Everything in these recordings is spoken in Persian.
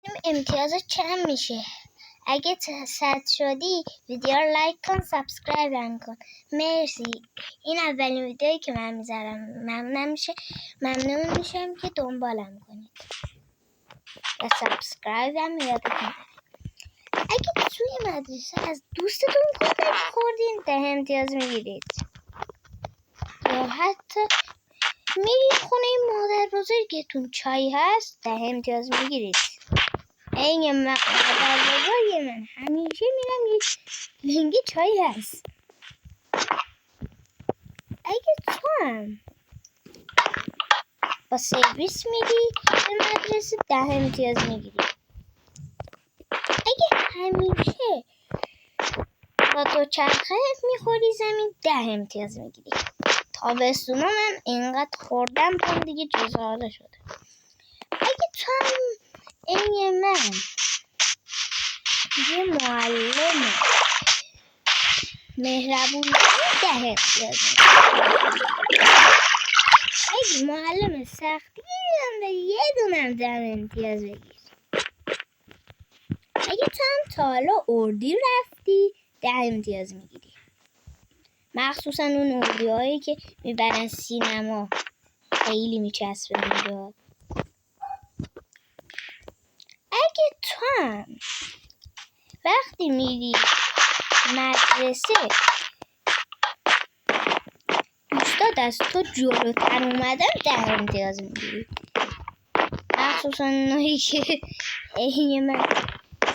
این امتیازات چند میشه؟ اگه 100 شدی ویدیو رو لایک کن، سابسکرایب هم کن. مرسی. این اولین ویدیویی که من میذارم. ممنون میشم که دنبالم کنید و سابسکرایب هم یادتون نره. اگه توی مدرسه از دوستتون کمک خوردین 10 امتیاز میگیرید، یا حتی میرید خونه مادر بزرگتون چای هست 10 امتیاز میگیرید. این مادر بزرگ من همیشه میرم یه لنگ چای هست. اگه تو هم با سرویس میری به مدرسه 10 امتیاز میگیری. اگه همیشه با دوچرخه میخوری زمین 10 امتیاز میگیری. تابستونا من اینقدر خوردم پام دیگه جزاله شده. اگه تو هم این من یه معلم مهربون 10 امتیاز میگیری. اگه معلم سختی هم یه دونم 10 امتیاز بگیر. اگه تو هم تا حالا اردی رفتی 10 امتیاز میگیری. مخصوصا اون اردی هایی که میبرن سینما خیلی میچسبه اونجا. اگه تو هم وقتی میری مدرسه دوستات از تو جلوتر اومدن 10 امتیاز میگیری. مخصوصا اونایی که این من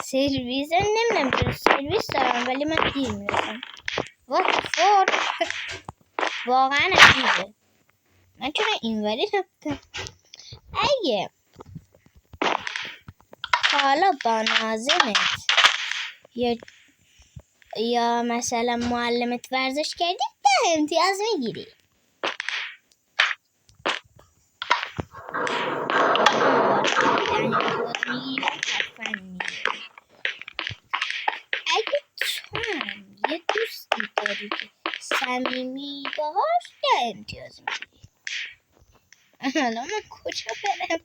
سرویس نمیدونم چرا سرویس دارم ولی من دیر میرسم. واقعا عجیبه. من چرا اینوری رفتم؟ اگه حالا با ناظمت یا مثلا معلمت ورزش کردی 10 امتیاز میگیری. اگه تو هم یه دوستی داری که صمیمی باهاش 10 امتیاز میگیری. حالا من کجا برم؟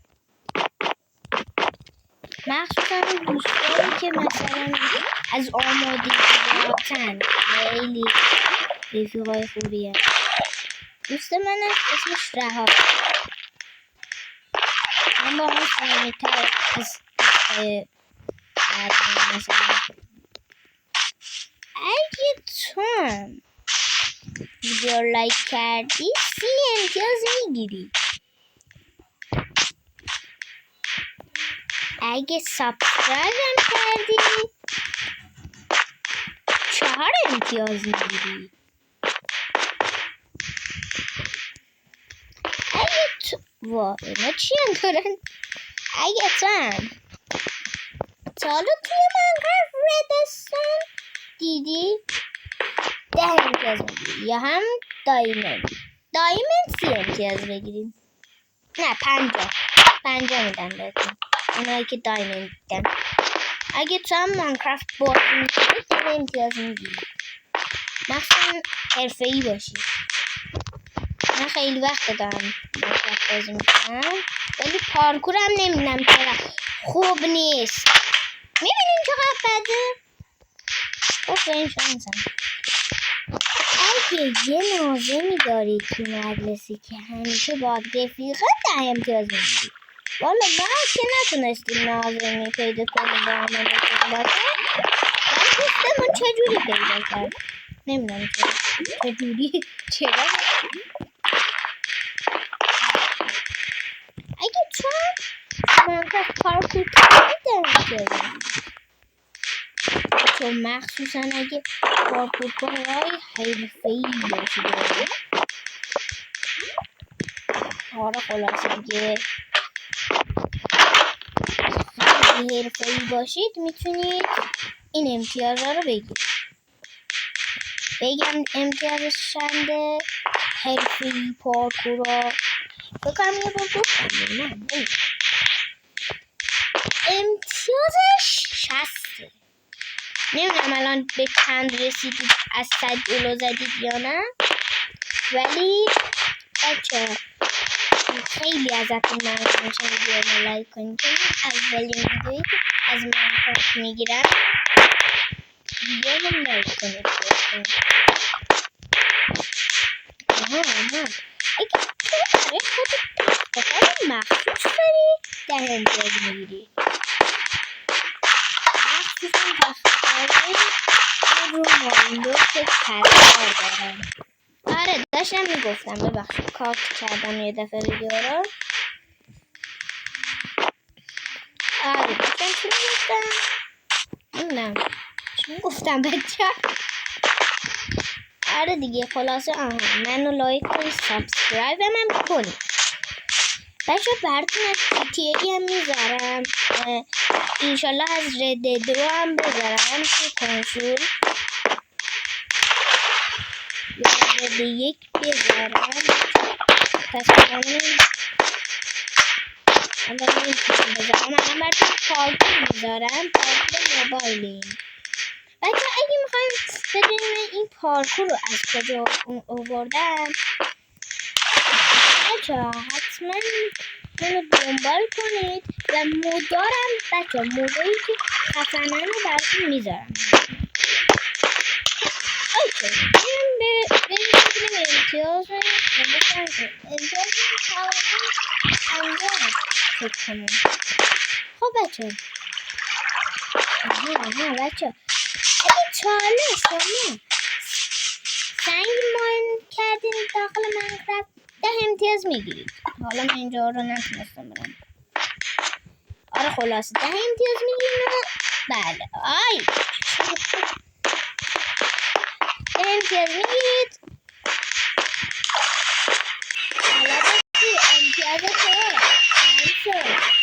مخصوصا اون دوستایی که مثلا از آمادگی باتن خیلی رفیقای خوبیه. دوست من اسمش رها. من با اون صمیمی‌تر از مثلا. اگه تو هم ویدیو لایک کردی 30 امتیاز میگیری. اگه سابسکرایب هم کردی 4 امتیاز میگیری. اگه تو اینا چی هم دارن؟ اگه تو هم تا حالا توی منقرف ردستان دیدی 10 امتیاز میگیری. یا هم دایمند 30 امتیاز بگیریم. نه 50 میدن بهتون اونایی که دایمند دیدن. اگه تو هم ماینکرافت بازی میکنی 10 امتیاز میگیری. مخصوصا حرفه‌ای باشی. من خیلی وقت دارم ماینکرافت بازی میکنم ولی پارکورم نمیدونم چرا خوب نیست. میبینیم چقدر بده. بریم شانسم. اگه یه ناظمی دارید تو مدرسه که همیشه با رفیقه 10 امتیاز میگیری. والا ما که نتونستیم ناظمی پیدا کنیم با همه رفیق باشه. دوستمون چجوری پیدا کرد؟ نمیدونم چرا. اگه چون ماینکرافت پارکور کنید 10 امتیاز میگیری. چون مخصوصا اگه پارکورهای حرفه‌ای باشید. آره خلاصه اگه خیلی حرفه‌ای باشید میتونید این امتیازها رو بگیرید. بگم امتیازش چنده؟ حرفه‌ای پارکورا بکنم یه بار گفتم. امتیازش 60. نمیدونم الان به چند رسیدید، از 100 جلو زدید یا نه، ولی بچه خیلی ازتون ممنون میشم ویدیو رو لایک کنید چون اولین ویدیویی که از ماینکرافت میگیرم ویدیو رو لایک کنید لطفاً. اگه تو برای خودت تختخواب مخصوص داری 10 امتیاز میگیری، مخصوصا تختخوابای رو مایندو که پرکار دارم. آره داشتم میگفتم ببخشید کات کردم یه دفعه ویدیو رو. آره داشتم چی میگفتم؟ نمیدونم چی میگفتم بچه. آره دیگه خلاصه منو لایک کنید سابسکرایب هم کنید بچه. براتون از GTA هم میذارم، انشالله از رد 2 هم بذارم توی کنسول یا رد 1 بذارم. تصمیماً الان نمیتونم بذارم. الان براتون پارکور میذارم، پارکور موبایلیم بچه. اگه میخوایم بدونیم این پارکور رو از کجا آوردم بچه حتما منو دنبال کنید و مدارم بچه مداری که خفنن رو براتون میذارم. اوکی بریم امتیاز امتیاز انجام فکر کنم. خب بچه بچه اگه چاله شما سنگ ماین کردین داخل ماینکرافت 10 امتیاز میگیرید. حالا من اینجا رو نتونستم برم. آره خلاصه 10 امتیاز میگیرید. بله آی 10 امتیاز میگیرید. حالا بچه امتیاز تو 5 شد.